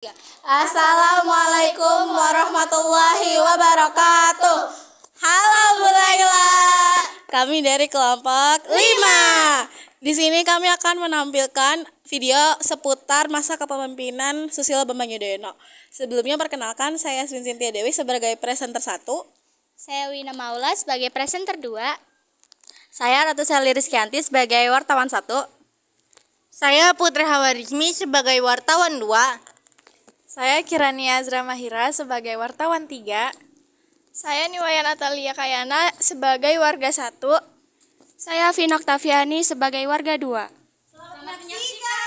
Assalamualaikum warahmatullahi wabarakatuh. Halo Bu Laila. Kami dari kelompok 5. Di sini kami akan menampilkan video seputar masa kepemimpinan Susilo Bambang Yudhoyono. Sebelumnya perkenalkan, saya Yasmin Cynthia Dewi sebagai presenter 1. Saya Wina Maula sebagai presenter 2. Saya Ratu Sally Rizkyanti sebagai wartawan 1. Saya Putri Hawarizmi sebagai wartawan 2. Saya Kirani Azra Mahira sebagai wartawan 3. Saya Niwayan Atalia Kayana sebagai warga 1. Saya Vina Oktaviani sebagai warga 2. Selamat menyaksikan.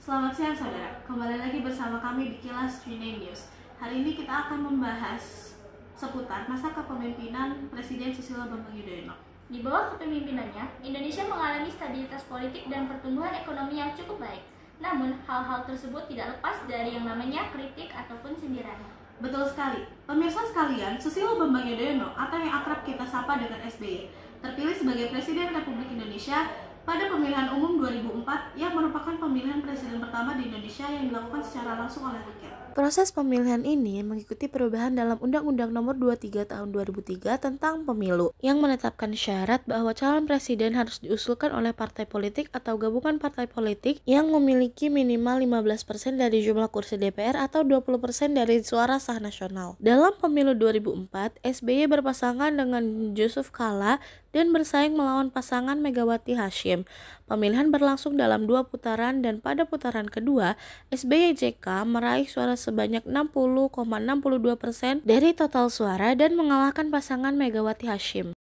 Selamat siang saudara, kembali lagi bersama kami di Kilas Trine News. Hari ini kita akan membahas seputar masa kepemimpinan Presiden Susilo Bambang Yudhoyono. Di bawah kepemimpinannya, Indonesia mengalami stabilitas politik dan pertumbuhan ekonomi yang cukup baik. Namun, hal-hal tersebut tidak lepas dari yang namanya kritik ataupun sindiran. Betul sekali, pemirsa sekalian, Susilo Bambang Yudhoyono atau yang akrab kita sapa dengan SBY, terpilih sebagai Presiden Republik Indonesia pada pemilihan umum 2004 yang merupakan pemilihan presiden pertama di Indonesia yang dilakukan secara langsung oleh rakyat. Proses pemilihan ini mengikuti perubahan dalam Undang-Undang Nomor 23 Tahun 2003 tentang Pemilu yang menetapkan syarat bahwa calon presiden harus diusulkan oleh partai politik atau gabungan partai politik yang memiliki minimal 15% dari jumlah kursi DPR atau 20% dari suara sah nasional. Dalam Pemilu 2004, SBY berpasangan dengan Yusuf Kala dan bersaing melawan pasangan Megawati Hasyim. Pemilihan berlangsung dalam 2 putaran dan pada putaran kedua, SBY JK meraih suara sebanyak 60,62% dari total suara dan mengalahkan pasangan Megawati Hasyim.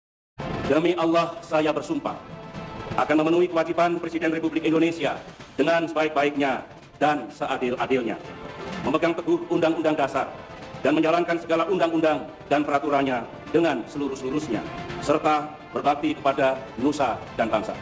Demi Allah, saya bersumpah akan memenuhi kewajiban Presiden Republik Indonesia dengan sebaik-baiknya dan seadil-adilnya, memegang teguh Undang-Undang Dasar dan menjalankan segala undang-undang dan peraturannya dengan seluruh-seluruhnya, serta berbakti kepada nusa dan bangsa.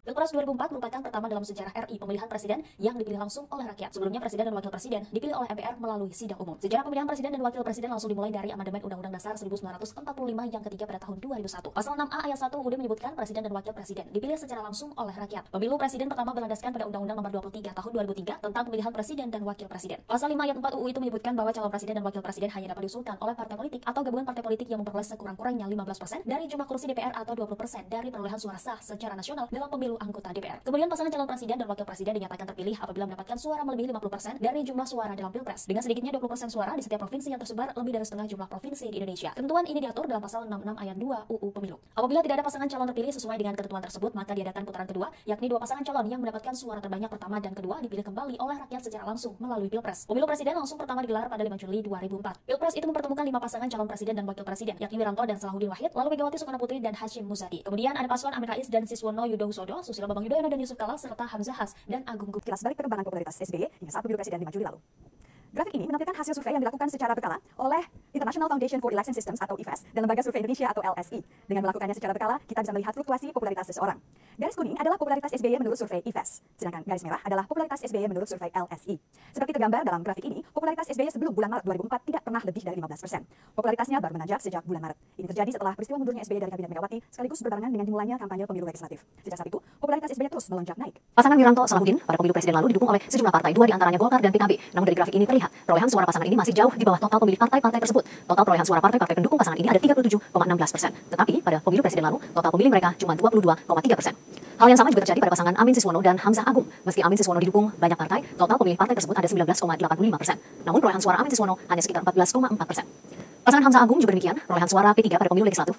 Pilpres 2004 merupakan pertama dalam sejarah RI pemilihan presiden yang dipilih langsung oleh rakyat. Sebelumnya presiden dan wakil presiden dipilih oleh MPR melalui sidang umum. Sejarah pemilihan presiden dan wakil presiden langsung dimulai dari amandemen Undang-Undang Dasar 1945 yang ketiga pada tahun 2001. Pasal 6A ayat 1 UUD menyebutkan presiden dan wakil presiden dipilih secara langsung oleh rakyat. Pemilu presiden pertama berlandaskan pada Undang-Undang Nomor 23 Tahun 2003 tentang pemilihan presiden dan wakil presiden. Pasal 5 ayat 4 UU itu menyebutkan bahwa calon presiden dan wakil presiden hanya dapat diusulkan oleh partai politik atau gabungan partai politik yang memperoleh sekurang-kurangnya 15% dari jumlah kursi DPR atau 20% dari perolehan suara sah secara nasional dalam pemilu anggota DPR. Kemudian pasangan calon presiden dan wakil presiden dinyatakan terpilih apabila mendapatkan suara melebihi 50% dari jumlah suara dalam Pilpres, dengan sedikitnya 20% suara di setiap provinsi yang tersebar lebih dari setengah jumlah provinsi di Indonesia. Ketentuan ini diatur dalam pasal 66 ayat 2 UU Pemilu. Apabila tidak ada pasangan calon terpilih sesuai dengan ketentuan tersebut, maka diadakan putaran kedua, yakni 2 pasangan calon yang mendapatkan suara terbanyak pertama dan kedua dipilih kembali oleh rakyat secara langsung melalui Pilpres. Pemilu presiden langsung pertama digelar pada 5 Juli 2004. Pilpres itu mempertemukan 5 pasangan calon presiden dan wakil presiden, yakni Wiranto dan Salahuddin Wahid, lalu Megawati Soekarno Putri dan Hasyim Muzadi. Kemudian ada paslon Amin Rais dan Siswono Yudhoyono, Susilo Bambang Yudhoyono dan Yusuf Kala serta Hamzah Has dan Agung Gup. Kilas balik perkembangan popularitas SBY hingga saat pemilu presiden 5 Juli lalu. Grafik ini menampilkan hasil survei yang dilakukan secara berkala oleh International Foundation for Election Systems atau IFES dan Lembaga Survei Indonesia atau LSI. Dengan melakukannya secara berkala, kita bisa melihat fluktuasi popularitas seseorang. Garis kuning adalah popularitas SBY menurut survei IFES, sedangkan garis merah adalah popularitas SBY menurut survei LSI. Seperti tergambar dalam grafik ini, popularitas SBY sebelum bulan Maret 2004 tidak pernah lebih dari 15%. Popularitasnya baru menanjak sejak bulan Maret. Ini terjadi setelah peristiwa mundurnya SBY dari Kabinet Megawati sekaligus berbarengan dengan dimulainya kampanye pemilu legislatif. Sejak saat itu, popularitas SBY terus melonjak naik. Pasangan Wiranto Salahuddin pada pemilu presiden lalu didukung oleh sejumlah partai, 2 diantaranya Golkar dan PKB. Namun dari grafik ini terlihat perolehan suara pasangan ini masih jauh di bawah total pemilih partai-partai tersebut. Total perolehan suara partai-partai pendukung pasangan ini ada 37,16%. Tetapi pada pemilu presiden lalu, total pemilih mereka cuma 22,3%. Hal yang sama juga terjadi pada pasangan Amin Siswono dan Hamzah Agung. Meski Amin Siswono didukung banyak partai, total pemilih partai tersebut ada 19,85%. Namun perolehan suara Amin Siswono hanya sekitar 14,4%. Pasangan Hamzah Agung juga demikian, perolehan suara P3 pada pemilu legislatif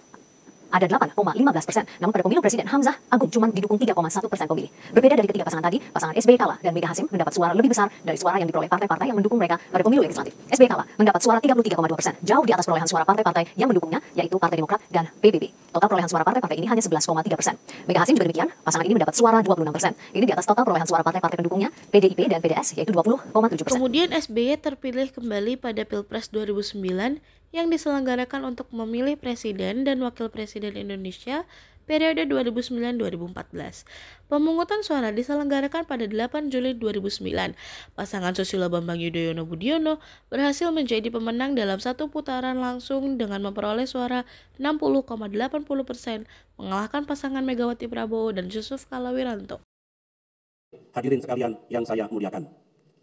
ada 8,15%. Namun pada pemilu presiden Hamzah Agung cuma didukung 3,1% pemilih. Berbeda dari ketiga pasangan tadi, pasangan SBY Kala dan Mega Hasyim mendapat suara lebih besar dari suara yang diperoleh partai-partai yang mendukung mereka pada pemilu legislatif. SBY Kala mendapat suara 33,2%, jauh di atas perolehan suara partai-partai yang mendukungnya, yaitu Partai Demokrat dan PBB. Total perolehan suara partai ini hanya 11,3%. Mega Hasim juga demikian, pasangan ini mendapat suara 26%. Ini di atas total perolehan suara partai-partai pendukungnya, PDIP dan PDS, yaitu 20,7%. Kemudian SBY terpilih kembali pada Pilpres 2009 yang diselenggarakan untuk memilih Presiden dan Wakil Presiden Indonesia periode 2009-2014. Pemungutan suara diselenggarakan pada 8 Juli 2009. Pasangan Susilo Bambang Yudhoyono Budiono berhasil menjadi pemenang dalam satu putaran langsung dengan memperoleh suara 60,80%, mengalahkan pasangan Megawati Prabowo dan Yusuf Kala Wiranto. Hadirin sekalian yang saya muliakan,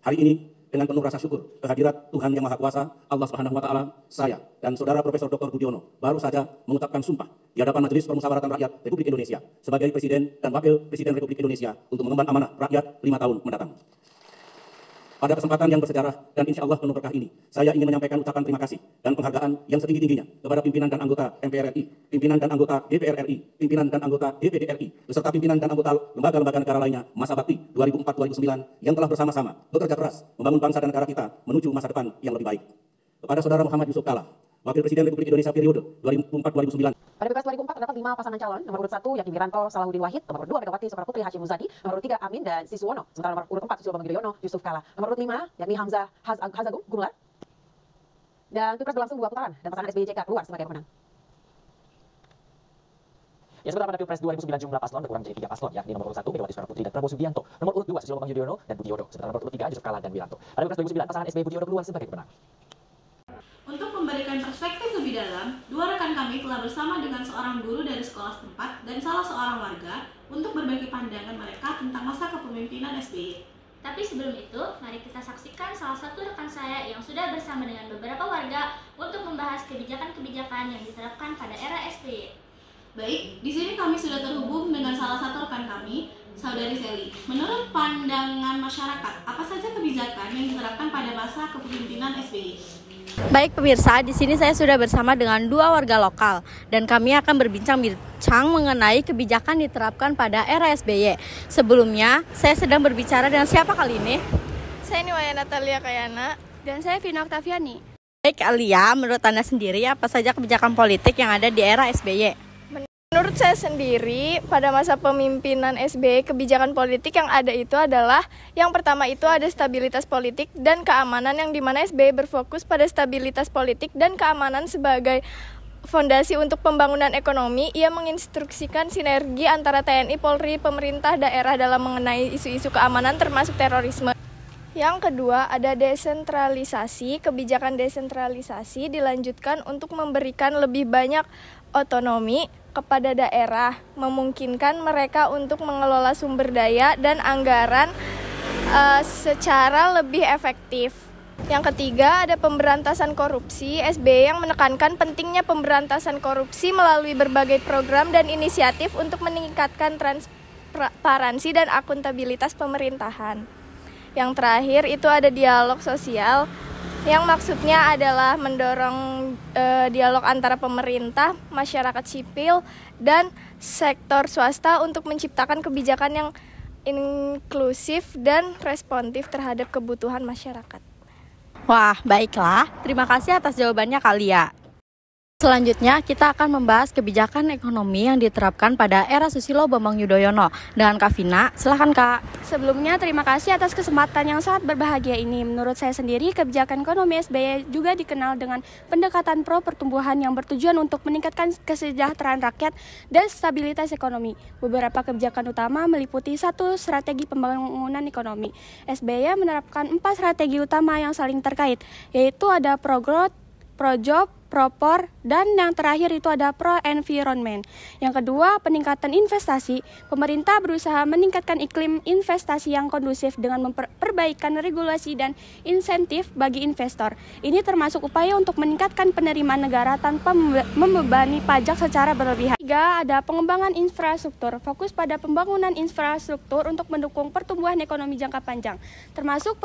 hari ini dengan penuh rasa syukur kehadirat Tuhan Yang Maha Kuasa, Allah Subhanahu wa Ta'ala, saya dan Saudara Profesor Dr. Budiono baru saja mengucapkan sumpah di hadapan Majelis Permusyawaratan Rakyat Republik Indonesia sebagai Presiden dan Wakil Presiden Republik Indonesia untuk mengemban amanah rakyat 5 tahun mendatang. Pada kesempatan yang bersejarah dan insya Allah penuh berkah ini, saya ingin menyampaikan ucapan terima kasih dan penghargaan yang setinggi-tingginya kepada pimpinan dan anggota MPR RI, pimpinan dan anggota DPR RI, pimpinan dan anggota DPD RI, beserta pimpinan dan anggota lembaga-lembaga negara lainnya masa bakti 2004-2009 yang telah bersama-sama bekerja keras membangun bangsa dan negara kita menuju masa depan yang lebih baik. Kepada Saudara Muhammad Yusuf Kala, Wakil Presiden Republik Indonesia periode 2004-2009. Pada Pilpres 2004 terdapat 5 pasangan calon. Nomor urut 1 yakni Wiranto Salahuddin Wahid, nomor urut 2 Megawati Soekarno Putri Hashim Muzadi, nomor urut 3 Amin dan Siswono. Sementara nomor urut 4 Susilo Bambang Yudhoyono Yusuf Kala. Nomor urut 5 yakni Hamzah Hazagung Gumelar. Dan Pilpres berlangsung 2 putaran dan pasangan SBY JK keluar sebagai pemenang. Ya, sementara pada Pilpres 2009 jumlah paslon berkurang menjadi 3 paslon, yakni nomor urut 1 Megawati Soekarno Putri dan Prabowo Subianto, nomor urut 2 Susilo Bambang Yudhoyono dan Budiono, sementara nomor urut 3 Yusuf Kala dan Wiranto. Pada Pilpres 2009 pasangan SBY Budiono keluar sebagai pemenang. Untuk memberikan perspektif lebih dalam, 2 rekan kami telah bersama dengan seorang guru dari sekolah setempat dan salah seorang warga untuk berbagi pandangan mereka tentang masa kepemimpinan SBY. Tapi sebelum itu, mari kita saksikan salah satu rekan saya yang sudah bersama dengan beberapa warga untuk membahas kebijakan-kebijakan yang diterapkan pada era SBY. Baik, di sini kami sudah terhubung dengan salah satu rekan kami, Saudari Seli. Menurut pandangan masyarakat, apa saja kebijakan yang diterapkan pada masa kepemimpinan SBY? Baik pemirsa, di sini saya sudah bersama dengan 2 warga lokal dan kami akan berbincang-bincang mengenai kebijakan diterapkan pada era SBY. Sebelumnya, saya sedang berbicara dengan siapa kali ini? Saya Niwaya Natalia Kayana. Dan saya Vina Oktaviani. Baik Alia, menurut Anda sendiri apa saja kebijakan politik yang ada di era SBY? Menurut saya sendiri, pada masa pemimpinan SBY, kebijakan politik yang ada itu adalah yang pertama itu ada stabilitas politik dan keamanan, yang dimana SBY berfokus pada stabilitas politik dan keamanan sebagai fondasi untuk pembangunan ekonomi. Ia menginstruksikan sinergi antara TNI, Polri, pemerintah daerah dalam mengenai isu-isu keamanan termasuk terorisme. Yang kedua ada desentralisasi. Kebijakan desentralisasi dilanjutkan untuk memberikan lebih banyak otonomi kepada daerah, memungkinkan mereka untuk mengelola sumber daya dan anggaran secara lebih efektif. Yang ketiga ada pemberantasan korupsi. SBY yang menekankan pentingnya pemberantasan korupsi melalui berbagai program dan inisiatif untuk meningkatkan transparansi dan akuntabilitas pemerintahan. Yang terakhir itu ada dialog sosial, yang maksudnya adalah mendorong dialog antara pemerintah, masyarakat sipil, dan sektor swasta untuk menciptakan kebijakan yang inklusif dan responsif terhadap kebutuhan masyarakat. Wah, baiklah. Terima kasih atas jawabannya Kalia. Selanjutnya, kita akan membahas kebijakan ekonomi yang diterapkan pada era Susilo Bambang Yudhoyono. Dengan Kak Vina, silakan Kak. Sebelumnya, terima kasih atas kesempatan yang sangat berbahagia ini. Menurut saya sendiri, kebijakan ekonomi SBY juga dikenal dengan pendekatan pro pertumbuhan yang bertujuan untuk meningkatkan kesejahteraan rakyat dan stabilitas ekonomi. Beberapa kebijakan utama meliputi 1. Strategi pembangunan ekonomi. SBY menerapkan 4 strategi utama yang saling terkait, yaitu ada pro-growth, pro-job, pro-por, dan yang terakhir itu ada pro-environment. Yang kedua, peningkatan investasi. Pemerintah berusaha meningkatkan iklim investasi yang kondusif dengan memperbaikan regulasi dan insentif bagi investor. Ini termasuk upaya untuk meningkatkan penerimaan negara tanpa membebani pajak secara berlebihan. Ketiga, ada pengembangan infrastruktur. Fokus pada pembangunan infrastruktur untuk mendukung pertumbuhan ekonomi jangka panjang, termasuk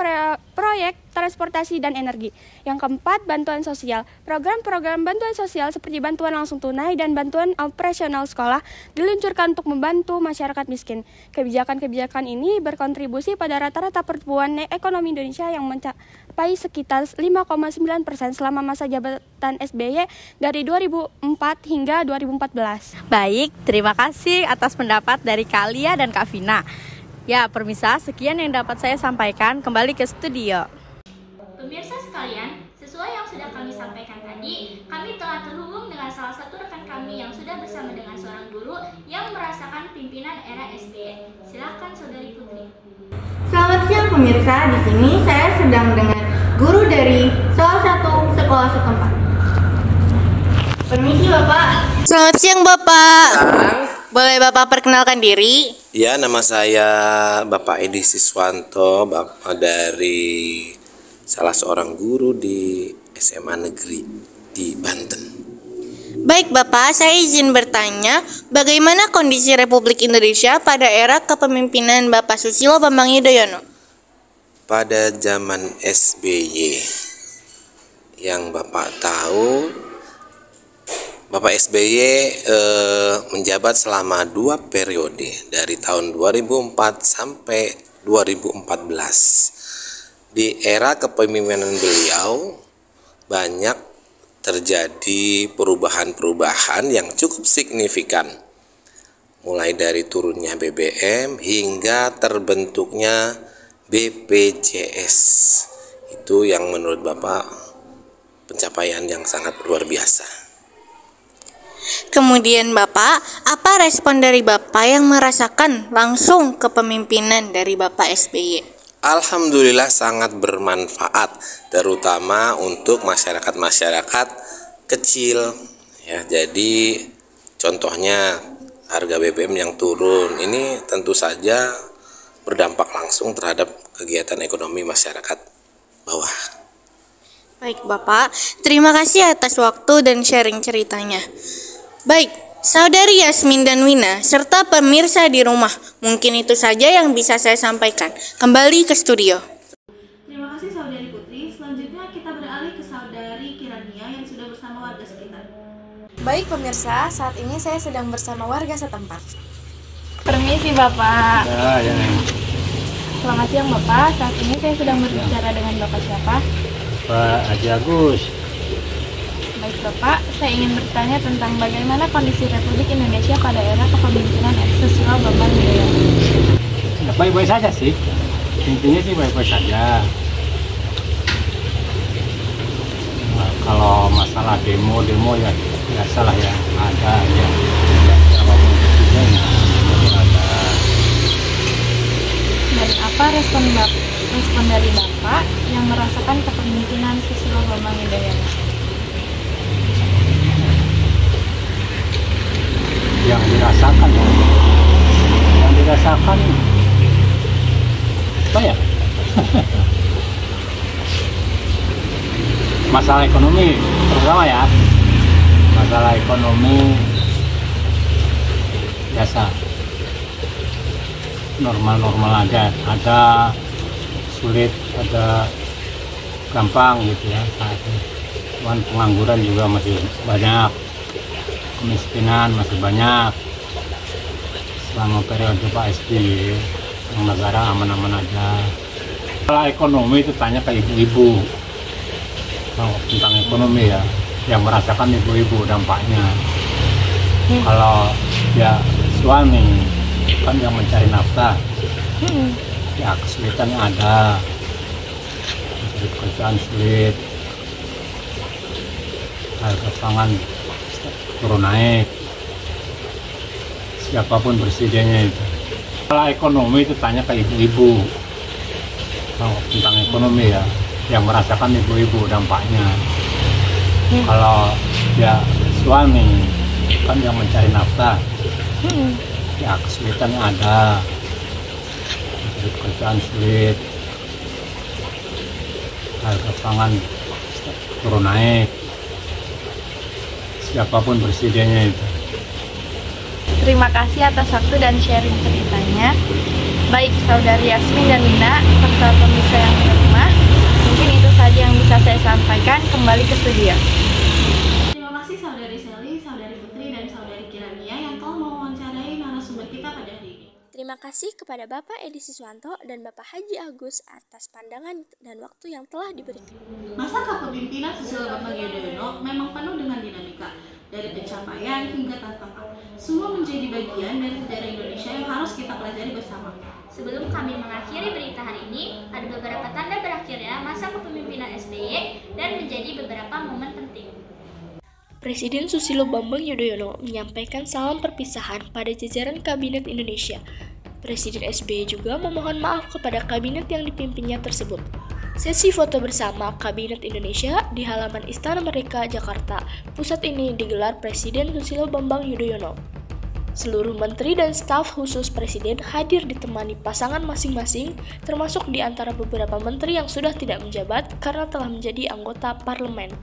proyek transportasi dan energi. Yang keempat, bantuan sosial. Program program bantuan sosial seperti bantuan langsung tunai dan bantuan operasional sekolah diluncurkan untuk membantu masyarakat miskin. Kebijakan-kebijakan ini berkontribusi pada rata-rata pertumbuhan ekonomi Indonesia yang mencapai sekitar 5,9% selama masa jabatan SBY dari 2004 hingga 2014. Baik, terima kasih atas pendapat dari Kalia dan Kak Vina. Ya, pemirsa, sekian yang dapat saya sampaikan. Kembali ke studio. Pemirsa sekalian, sesuai yang sudah kami sampaikan tadi, kami telah terhubung dengan salah satu rekan kami yang sudah bersama dengan seorang guru yang merasakan pimpinan era SBY. Silakan Saudari Putri. Selamat siang pemirsa, di sini saya sedang dengan guru dari salah satu sekolah setempat. Permisi Bapak. Selamat siang Bapak. Boleh Bapak perkenalkan diri? Ya, nama saya Bapak Edi Siswanto, Bapak dari salah seorang guru di SMA Negeri di Banten. Baik Bapak, saya izin bertanya, bagaimana kondisi Republik Indonesia pada era kepemimpinan Bapak Susilo Bambang Yudhoyono? Pada zaman SBY, yang Bapak tahu, Bapak SBY menjabat selama 2 periode dari tahun 2004 sampai 2014. Di era kepemimpinan beliau banyak terjadi perubahan-perubahan yang cukup signifikan, mulai dari turunnya BBM hingga terbentuknya BPJS. Itu yang menurut Bapak pencapaian yang sangat luar biasa. Kemudian Bapak, apa respon dari Bapak yang merasakan langsung kepemimpinan dari Bapak SBY? Alhamdulillah sangat bermanfaat, terutama untuk masyarakat-masyarakat kecil. Ya, jadi contohnya harga BBM yang turun ini tentu saja berdampak langsung terhadap kegiatan ekonomi masyarakat bawah. Baik Bapak, terima kasih atas waktu dan sharing ceritanya. Baik, Saudari Yasmin dan Wina, serta pemirsa di rumah, mungkin itu saja yang bisa saya sampaikan. Kembali ke studio. Terima kasih Saudari Putri. Selanjutnya kita beralih ke Saudari Kirania yang sudah bersama warga sekitar. Baik pemirsa, saat ini saya sedang bersama warga setempat. Permisi Bapak. Ya. Selamat siang Bapak, saat ini saya sedang berbicara dengan Bapak siapa? Pak Haji Agus. Baik Bapak, saya ingin bertanya tentang bagaimana kondisi Republik Indonesia pada era kepemimpinan Susilo Bambang Yudhoyono. Baik-baik saja sih, intinya sih baik-baik saja. Nah, kalau masalah demo ya biasalah ya, ada ya. Dan apa respon dari Bapak yang merasakan kepemimpinan Susilo Bambang Yudhoyono? Yang dirasakan apa ya? Masalah ekonomi terutama ya, masalah ekonomi biasa normal aja, ada sulit, ada gampang gitu ya saat ini. Cuman pengangguran juga masih banyak, kemiskinan masih banyak. Selama periode Pak SBY yang negara aman-aman aja. Kalau ekonomi itu tanya ke ibu-ibu. Kalau tentang ekonomi ya, yang merasakan ibu-ibu dampaknya. Kalau ya suami kan yang mencari nafkah, ya kesulitannya ada, pekerjaan sulit, harga pangan turun naik, siapapun presidennya itu. Kalau ekonomi itu tanya ke ibu-ibu. Kalau tentang ekonomi ya, yang merasakan ibu-ibu dampaknya. Kalau ya suami kan yang mencari nafkah, ya kesulitannya ada, pekerjaan sulit, harga pangan turun naik, siapapun presidennya itu. Terima kasih atas waktu dan sharing ceritanya. Baik Saudari Yasmin dan Wina serta pemirsa yang di rumah, mungkin itu saja yang bisa saya sampaikan. Kembali ke studio. Terima kasih kepada Bapak Edi Siswanto dan Bapak Haji Agus atas pandangan dan waktu yang telah diberikan. Masa kepemimpinan Susilo Bambang Yudhoyono memang penuh dengan dinamika, dari pencapaian hingga tantangan. Semua menjadi bagian dari sejarah Indonesia yang harus kita pelajari bersama. Sebelum kami mengakhiri berita hari ini, ada beberapa tanda berakhirnya masa kepemimpinan SBY dan menjadi beberapa momen penting. Presiden Susilo Bambang Yudhoyono menyampaikan salam perpisahan pada jajaran Kabinet Indonesia. Presiden SBY juga memohon maaf kepada kabinet yang dipimpinnya tersebut. Sesi foto bersama Kabinet Indonesia di halaman Istana Merdeka, Jakarta Pusat ini digelar Presiden Susilo Bambang Yudhoyono. Seluruh menteri dan staf khusus Presiden hadir ditemani pasangan masing-masing, termasuk di antara beberapa menteri yang sudah tidak menjabat karena telah menjadi anggota parlemen.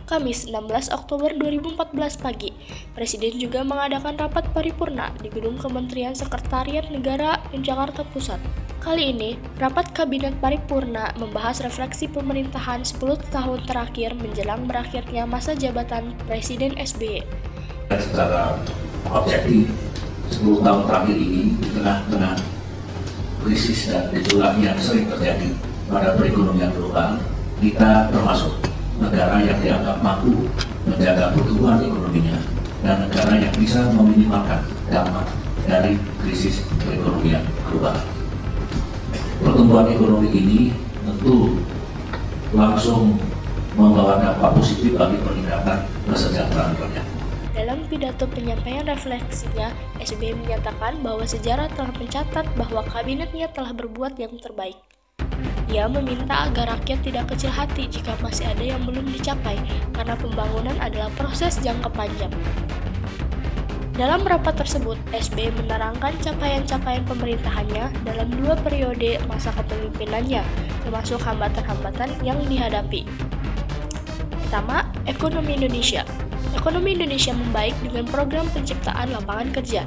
Kamis 16 Oktober 2014 pagi, Presiden juga mengadakan rapat paripurna di Gedung Kementerian Sekretariat Negara di Jakarta Pusat. Kali ini, rapat Kabinet Paripurna membahas refleksi pemerintahan 10 tahun terakhir menjelang berakhirnya masa jabatan Presiden SBY. Secara objektif, 10 tahun terakhir ini di tengah-tengah krisis dan gejolak yang sering terjadi pada perekonomian global, kita termasuk negara yang dianggap mampu menjaga pertumbuhan ekonominya dan negara yang bisa meminimalkan dampak dari krisis perekonomian global. Pertumbuhan ekonomi ini tentu langsung membawa dampak positif bagi peningkatan kesejahteraan rakyat. Dalam pidato penyampaian refleksinya, SBY menyatakan bahwa sejarah telah mencatat bahwa kabinetnya telah berbuat yang terbaik. Ia meminta agar rakyat tidak kecil hati jika masih ada yang belum dicapai, karena pembangunan adalah proses jangka panjang. Dalam rapat tersebut, SBY menerangkan capaian-capaian pemerintahannya dalam 2 periode masa kepemimpinannya, termasuk hambatan-hambatan yang dihadapi. Pertama, ekonomi Indonesia. Ekonomi Indonesia membaik dengan program penciptaan lapangan kerja.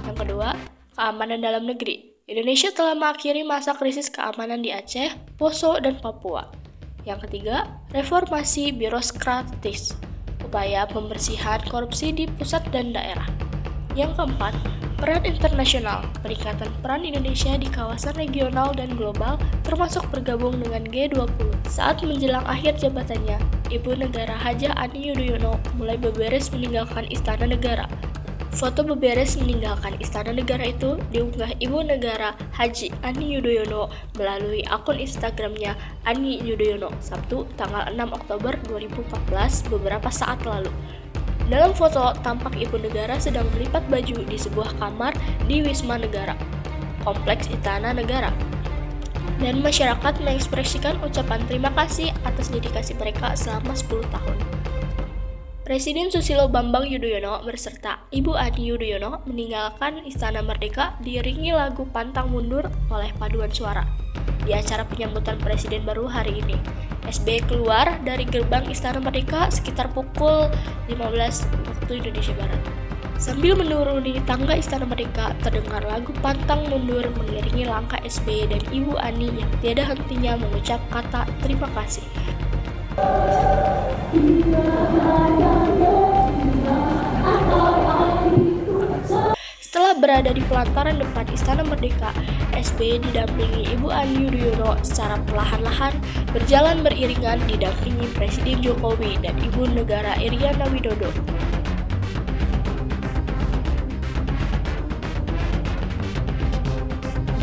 Yang kedua, keamanan dalam negeri. Indonesia telah mengakhiri masa krisis keamanan di Aceh, Poso, dan Papua. Yang ketiga, reformasi birokratis, upaya pembersihan korupsi di pusat dan daerah. Yang keempat, peran internasional, peningkatan peran Indonesia di kawasan regional dan global, termasuk bergabung dengan G20. Saat menjelang akhir jabatannya, Ibu Negara Hajah Ani Yudhoyono mulai beberes meninggalkan Istana Negara. Foto beberes meninggalkan Istana Negara itu diunggah Ibu Negara Haji Ani Yudhoyono melalui akun Instagramnya Ani Yudhoyono Sabtu tanggal 6 Oktober 2014 beberapa saat lalu. Dalam foto, tampak Ibu Negara sedang melipat baju di sebuah kamar di Wisma Negara, Kompleks Istana Negara. Dan masyarakat mengekspresikan ucapan terima kasih atas dedikasi mereka selama 10 tahun. Presiden Susilo Bambang Yudhoyono beserta Ibu Ani Yudhoyono meninggalkan Istana Merdeka diiringi lagu Pantang Mundur oleh paduan suara. Di acara penyambutan Presiden baru hari ini, SBY keluar dari gerbang Istana Merdeka sekitar pukul 15 waktu Indonesia Barat. Sambil menuruni tangga Istana Merdeka, terdengar lagu Pantang Mundur mengiringi langkah SBY dan Ibu Ani yang tiada hentinya mengucap kata terima kasih. Setelah berada di pelataran depan Istana Merdeka, SBY didampingi Ibu Ani Yudhoyono secara perlahan-lahan berjalan beriringan didampingi Presiden Jokowi dan Ibu Negara Iriana Widodo.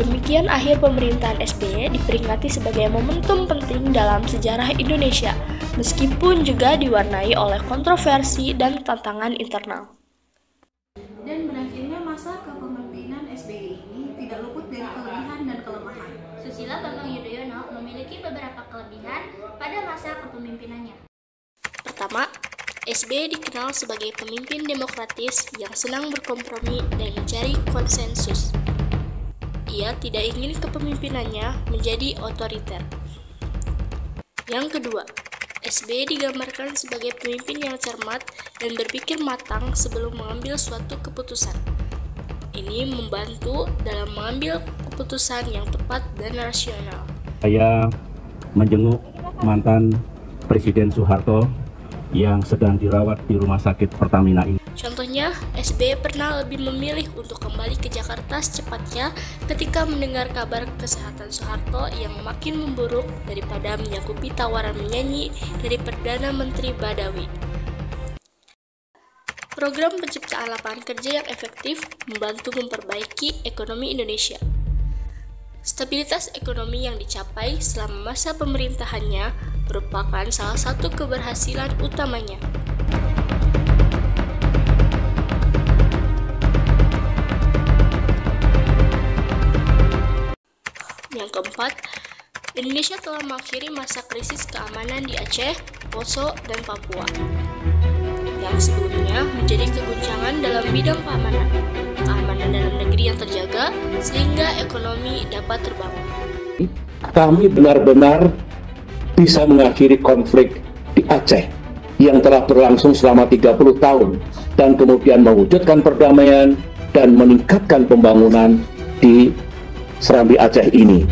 Demikian akhir pemerintahan SBY diperingati sebagai momentum penting dalam sejarah Indonesia, meskipun juga diwarnai oleh kontroversi dan tantangan internal. Dan berakhirnya masa kepemimpinan SBY ini tidak luput dari kelebihan dan kelemahan. Susilo Bambang Yudhoyono memiliki beberapa kelebihan pada masa kepemimpinannya. Pertama, SBY dikenal sebagai pemimpin demokratis yang senang berkompromi dan mencari konsensus. Ia tidak ingin kepemimpinannya menjadi otoriter. Yang kedua, SBY digambarkan sebagai pemimpin yang cermat dan berpikir matang sebelum mengambil suatu keputusan. Ini membantu dalam mengambil keputusan yang tepat dan rasional. Saya menjenguk mantan Presiden Soeharto yang sedang dirawat di Rumah Sakit Pertamina ini. Contohnya, SBY pernah lebih memilih untuk kembali ke Jakarta secepatnya ketika mendengar kabar kesehatan Soeharto yang makin memburuk daripada menyanggupi tawaran menyanyi dari Perdana Menteri Badawi. Program penciptaan lapangan kerja yang efektif membantu memperbaiki ekonomi Indonesia. Stabilitas ekonomi yang dicapai selama masa pemerintahannya merupakan salah satu keberhasilan utamanya. Yang keempat, Indonesia telah mengakhiri masa krisis keamanan di Aceh, Poso, dan Papua, yang sebelumnya menjadi keguncangan dalam bidang keamanan dalam negeri yang terjaga, sehingga ekonomi dapat terbangun. Kami benar-benar bisa mengakhiri konflik di Aceh yang telah berlangsung selama 30 tahun dan kemudian mewujudkan perdamaian dan meningkatkan pembangunan di Serambi Aceh ini.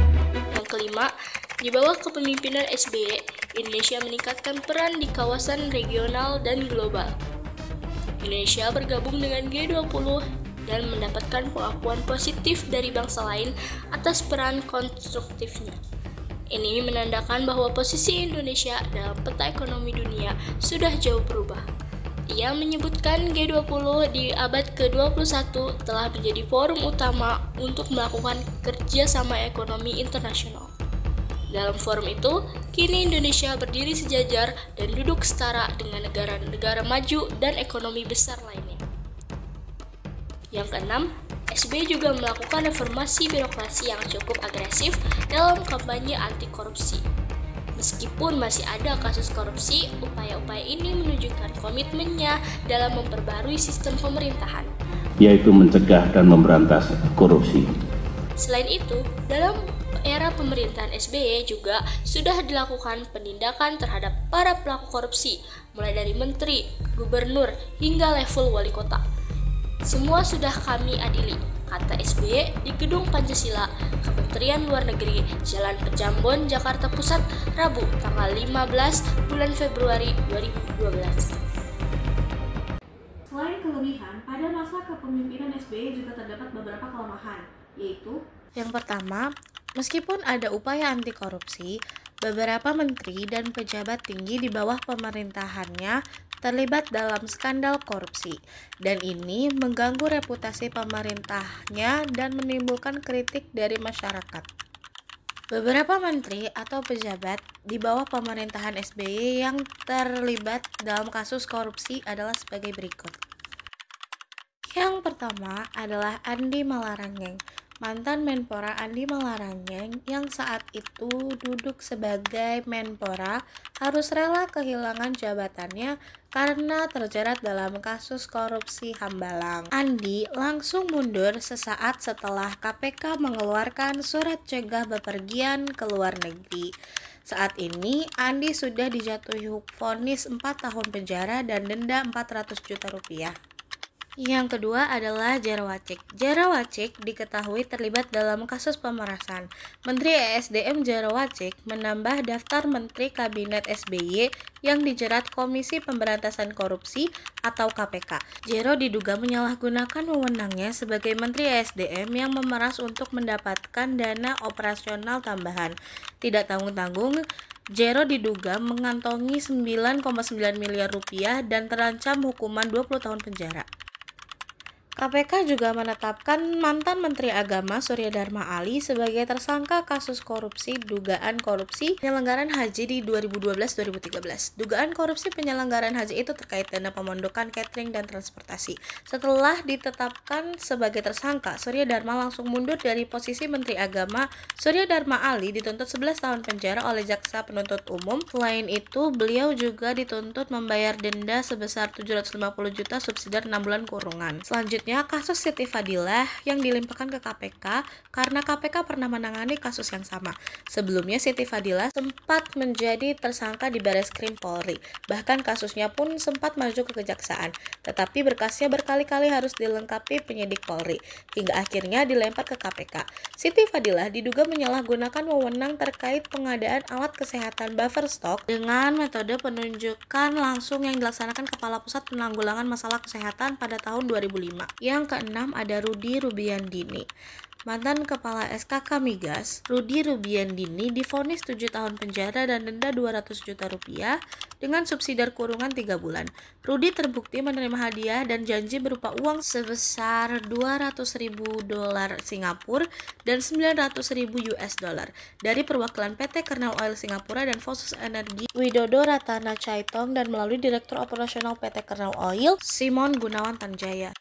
Yang kelima, di bawah kepemimpinan SBY, Indonesia meningkatkan peran di kawasan regional dan global. Indonesia bergabung dengan G20 dan mendapatkan pengakuan positif dari bangsa lain atas peran konstruktifnya. Ini menandakan bahwa posisi Indonesia dalam peta ekonomi dunia sudah jauh berubah. Ia menyebutkan G20 di abad ke-21 telah menjadi forum utama untuk melakukan kerjasama ekonomi internasional. Dalam forum itu, kini Indonesia berdiri sejajar dan duduk setara dengan negara-negara maju dan ekonomi besar lainnya. Yang keenam, SBY juga melakukan reformasi birokrasi yang cukup agresif dalam kampanye anti korupsi. Meskipun masih ada kasus korupsi, upaya-upaya ini menunjukkan komitmennya dalam memperbarui sistem pemerintahan, yaitu mencegah dan memberantas korupsi. Selain itu, dalam era pemerintahan SBY juga sudah dilakukan penindakan terhadap para pelaku korupsi, mulai dari menteri, gubernur, hingga level wali kota. Semua sudah kami adili, kata SBY di Gedung Pancasila, Kementerian Luar Negeri, Jalan Pejambon, Jakarta Pusat, Rabu, tanggal 15 bulan Februari 2012. Selain kelebihan, pada masa kepemimpinan SBY juga terdapat beberapa kelemahan, yaitu: yang pertama, meskipun ada upaya anti korupsi, beberapa menteri dan pejabat tinggi di bawah pemerintahannya terlibat dalam skandal korupsi, dan ini mengganggu reputasi pemerintahnya dan menimbulkan kritik dari masyarakat. Beberapa menteri atau pejabat di bawah pemerintahan SBY yang terlibat dalam kasus korupsi adalah sebagai berikut. Yang pertama adalah Andi Malarangeng. Mantan Menpora Andi Malarangeng yang saat itu duduk sebagai Menpora harus rela kehilangan jabatannya karena terjerat dalam kasus korupsi Hambalang. Andi langsung mundur sesaat setelah KPK mengeluarkan surat cegah bepergian ke luar negeri. Saat ini Andi sudah dijatuhi vonis 4 tahun penjara dan denda 400 juta rupiah. Yang kedua adalah Jero Wacik. Jero Wacik diketahui terlibat dalam kasus pemerasan. Menteri ESDM Jero Wacik menambah daftar Menteri Kabinet SBY yang dijerat Komisi Pemberantasan Korupsi atau KPK. Jero diduga menyalahgunakan wewenangnya sebagai Menteri ESDM yang memeras untuk mendapatkan dana operasional tambahan. Tidak tanggung-tanggung, Jero diduga mengantongi 9,9 miliar rupiah dan terancam hukuman 20 tahun penjara. KPK juga menetapkan mantan Menteri Agama Surya Dharma Ali sebagai tersangka kasus korupsi dugaan korupsi penyelenggaraan haji di 2012-2013. Dugaan korupsi penyelenggaraan haji itu terkait dana pemondokan, catering, dan transportasi. Setelah ditetapkan sebagai tersangka, Surya Dharma langsung mundur dari posisi Menteri Agama. Surya Dharma Ali dituntut 11 tahun penjara oleh Jaksa Penuntut Umum. Selain itu, beliau juga dituntut membayar denda sebesar 750 juta subsidiar 6 bulan kurungan. Selanjutnya Selanjutnya, kasus Siti Fadilah yang dilimpahkan ke KPK karena KPK pernah menangani kasus yang sama. Sebelumnya, Siti Fadilah sempat menjadi tersangka di Bareskrim Polri. Bahkan kasusnya pun sempat maju ke kejaksaan. Tetapi berkasnya berkali-kali harus dilengkapi penyidik Polri, hingga akhirnya dilempar ke KPK. Siti Fadilah diduga menyalahgunakan wewenang terkait pengadaan alat kesehatan buffer stock dengan metode penunjukan langsung yang dilaksanakan Kepala Pusat Penanggulangan Masalah Kesehatan pada tahun 2005. Yang keenam ada Rudy Rubiandini. Mantan Kepala SKK Migas, Rudy Rubiandini divonis 7 tahun penjara dan denda 200 juta rupiah dengan subsidiar kurungan 3 bulan. Rudy terbukti menerima hadiah dan janji berupa uang sebesar 200.000 dolar Singapura dan 900.000 US dollar dari perwakilan PT Kernel Oil Singapura dan Fosus Energi Widodo Ratana Caitong dan melalui Direktur Operasional PT Kernel Oil Simon Gunawan Tanjaya.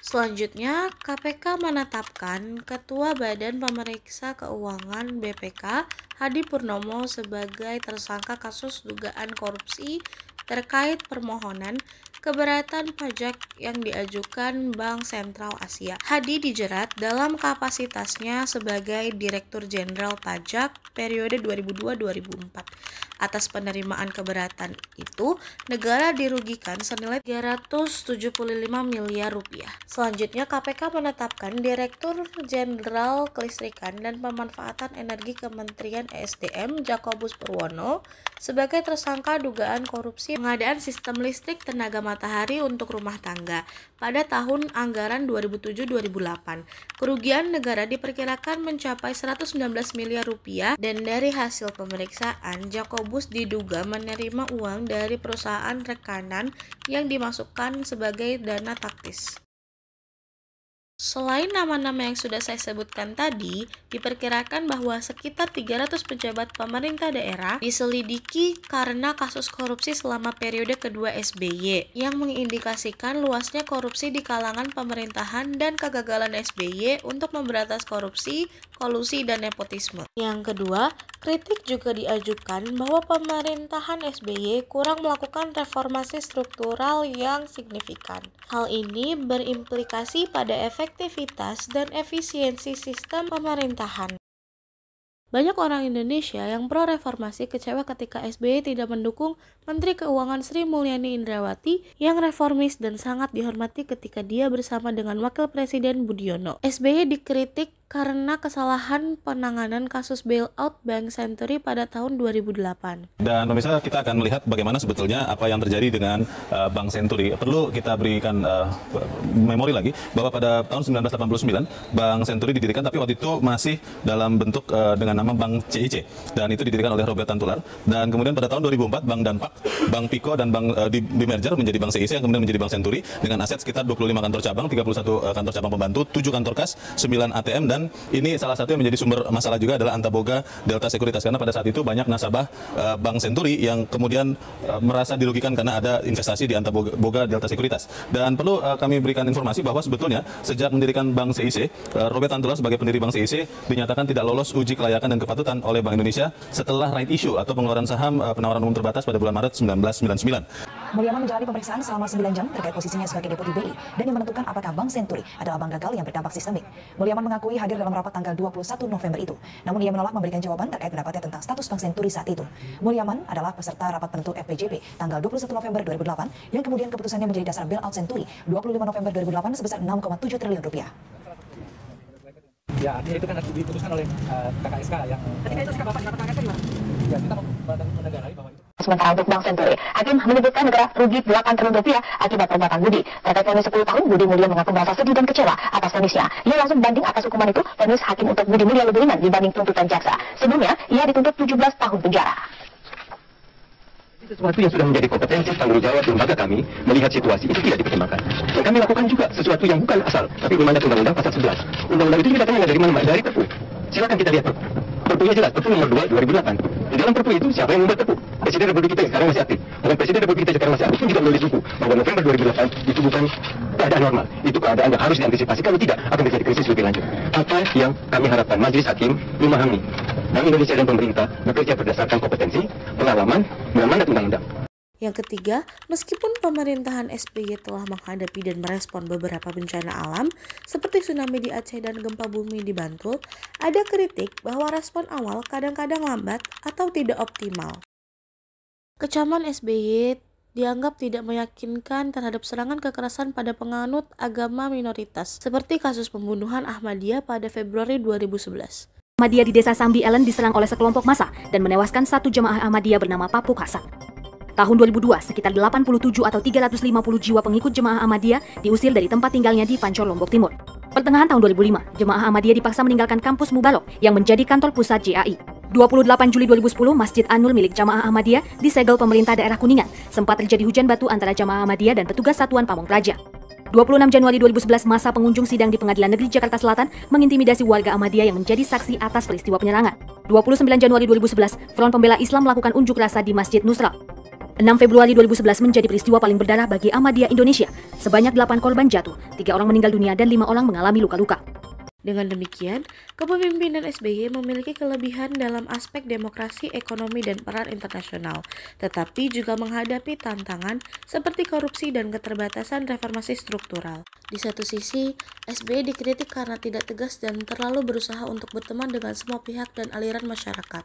Selanjutnya, KPK menetapkan Ketua Badan Pemeriksa Keuangan BPK Hadi Purnomo sebagai tersangka kasus dugaan korupsi terkait permohonan keberatan pajak yang diajukan Bank Sentral Asia. Hadi dijerat dalam kapasitasnya sebagai Direktur Jenderal Pajak periode 2002-2004. Atas penerimaan keberatan itu, negara dirugikan senilai 375 miliar rupiah. Selanjutnya, KPK menetapkan Direktur Jenderal Kelistrikan dan Pemanfaatan Energi Kementerian ESDM Jakobus Purwono sebagai tersangka dugaan korupsi pengadaan sistem listrik tenaga matahari untuk rumah tangga pada tahun anggaran 2007-2008. Kerugian negara diperkirakan mencapai 119 miliar rupiah dan dari hasil pemeriksaan, Jakobus diduga menerima uang dari perusahaan rekanan yang dimasukkan sebagai dana taktis. Selain nama-nama yang sudah saya sebutkan tadi, diperkirakan bahwa sekitar 300 pejabat pemerintah daerah diselidiki karena kasus korupsi selama periode kedua SBY, yang mengindikasikan luasnya korupsi di kalangan pemerintahan dan kegagalan SBY untuk memberantas korupsi, kolusi, dan nepotisme. Yang kedua, kritik juga diajukan bahwa pemerintahan SBY kurang melakukan reformasi struktural yang signifikan. Hal ini berimplikasi pada efektivitas dan efisiensi sistem pemerintahan. Banyak orang Indonesia yang pro-reformasi kecewa ketika SBY tidak mendukung Menteri Keuangan Sri Mulyani Indrawati yang reformis dan sangat dihormati ketika dia bersama dengan Wakil Presiden Budiono. SBY dikritik karena kesalahan penanganan kasus bailout Bank Senturi pada tahun 2008. Dan pemirsa, kita akan melihat bagaimana sebetulnya apa yang terjadi dengan Bank Senturi. Perlu kita berikan memori lagi bahwa pada tahun 1989 Bank Senturi didirikan, tapi waktu itu masih dalam bentuk dengan nama Bank CIC, dan itu didirikan oleh Robert Tantular. Dan kemudian pada tahun 2004 Bank Danpak, Bank Piko dan Bank di merger menjadi Bank CIC yang kemudian menjadi Bank Senturi dengan aset sekitar 25 kantor cabang, 31 kantor cabang pembantu, 7 kantor kas, 9 ATM, dan ini salah satu yang menjadi sumber masalah juga adalah Antaboga Delta Sekuritas, karena pada saat itu banyak nasabah Bank Senturi yang kemudian merasa dirugikan karena ada investasi di Antaboga Delta Sekuritas. Dan perlu kami berikan informasi bahwa sebetulnya sejak mendirikan Bank CIC, Robert Tantular sebagai pendiri Bank CIC dinyatakan tidak lolos uji kelayakan dan kepatutan oleh Bank Indonesia setelah right issue atau pengeluaran saham penawaran umum terbatas pada bulan Maret 1999. Mulyaman menjalani pemeriksaan selama 9 jam terkait posisinya sebagai Deputi BI dan yang menentukan apakah Bank Senturi adalah bank gagal yang berdampak sistemik. Mulyaman mengakui hadir dalam rapat tanggal 21 November itu, namun ia menolak memberikan jawaban terkait pendapatnya tentang status Bank Senturi saat itu. Mulyaman adalah peserta rapat penentu FPJP tanggal 21 November 2008 yang kemudian keputusannya menjadi dasar bailout Senturi 25 November 2008 sebesar 6,7 triliun rupiah. Ya, artinya itu kan harus diputuskan oleh KKSK yang... Ketika itu sikap Bapak di KKSK gimana? Ya, kita menegarai bahwa itu... Sementara untuk Bank Senturi, Hakim menyebutkan negara rugi 8 triliun rupiah akibat perbuatan Budi. Terkait vonis 10 tahun, Budi Mulya mengaku merasa sedih dan kecewa atas vonisnya. Ia langsung banding atas hukuman itu, vonis Hakim untuk Budi Mulya lebih ringan dibanding tuntutan jaksa. Sebelumnya, ia dituntut 17 tahun penjara. Sesuatu yang sudah menjadi kompetensi tanggung jawab lembaga kami melihat situasi itu tidak dipertimbangkan. Dan kami lakukan juga sesuatu yang bukan asal, tapi dimandat Undang-Undang Pasal 11. Undang-Undang itu kita tanya dari mana? Dari Perpu. Silakan kita lihat Perpu. Perpunya jelas, Perpu nomor 2 2008. Di dalam Perpu itu siapa yang membuat Perpu? Presiden Republik kita yang sekarang masih aktif. Bukan Presiden Republik kita sekarang masih aktif pun juga menulis buku bahwa November 2008 itu bukan keadaan normal. Itu keadaan yang harus diantisipasi. Kalau tidak akan terjadi krisis lebih lanjut. Apa yang kami harapkan Majelis Hakim memahami Bank Indonesia dan pemerintah bekerja berdasarkan kompetensi, pengalaman, dan mandat undang-undang. Yang ketiga, meskipun pemerintahan SBY telah menghadapi dan merespon beberapa bencana alam seperti tsunami di Aceh dan gempa bumi di Bantul, ada kritik bahwa respon awal kadang-kadang lambat atau tidak optimal. Kecaman SBY dianggap tidak meyakinkan terhadap serangan kekerasan pada penganut agama minoritas, seperti kasus pembunuhan Ahmadiyah pada Februari 2011. Ahmadiyah di desa Sambi Ellen diserang oleh sekelompok massa dan menewaskan satu jemaah Ahmadiyah bernama Papuk Hasan. Tahun 2002, sekitar 87 atau 350 jiwa pengikut jemaah Ahmadiyah diusir dari tempat tinggalnya di Pancor, Lombok Timur. Pertengahan tahun 2005, jemaah Ahmadiyah dipaksa meninggalkan kampus Mubalok yang menjadi kantor pusat JAI. 28 Juli 2010, Masjid An-Nur milik jamaah Ahmadiyah disegel pemerintah daerah Kuningan. Sempat terjadi hujan batu antara jamaah Ahmadiyah dan petugas Satuan Pamong Praja. 26 Januari 2011, masa pengunjung sidang di Pengadilan Negeri Jakarta Selatan mengintimidasi warga Ahmadiyah yang menjadi saksi atas peristiwa penyerangan. 29 Januari 2011, Front Pembela Islam melakukan unjuk rasa di Masjid Nusra. 6 Februari 2011 menjadi peristiwa paling berdarah bagi Ahmadiyah Indonesia. Sebanyak 8 korban jatuh, 3 orang meninggal dunia dan 5 orang mengalami luka-luka. Dengan demikian, kepemimpinan SBY memiliki kelebihan dalam aspek demokrasi, ekonomi, dan peran internasional, tetapi juga menghadapi tantangan seperti korupsi dan keterbatasan reformasi struktural. Di satu sisi, SBY dikritik karena tidak tegas dan terlalu berusaha untuk berteman dengan semua pihak dan aliran masyarakat.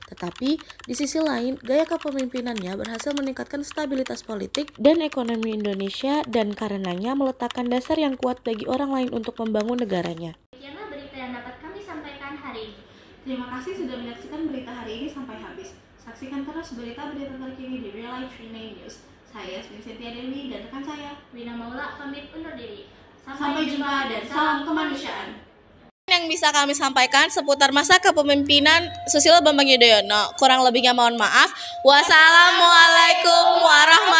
Tetapi, di sisi lain, gaya kepemimpinannya berhasil meningkatkan stabilitas politik dan ekonomi Indonesia dan karenanya meletakkan dasar yang kuat bagi orang lain untuk membangun negaranya. Demikianlah berita yang dapat kami sampaikan hari ini. Terima kasih sudah menyaksikan berita hari ini sampai habis. Saksikan terus berita-berita terkini di Real Life 3 News. Saya Cynthia Dewi dan rekan saya Wina Maula pamit undur diri. Sampai jumpa dan salam kemanusiaan. Yang bisa kami sampaikan seputar masa kepemimpinan Susilo Bambang Yudhoyono. Kurang lebihnya mohon maaf. Wassalamualaikum warahmatullahi wabarakatuh.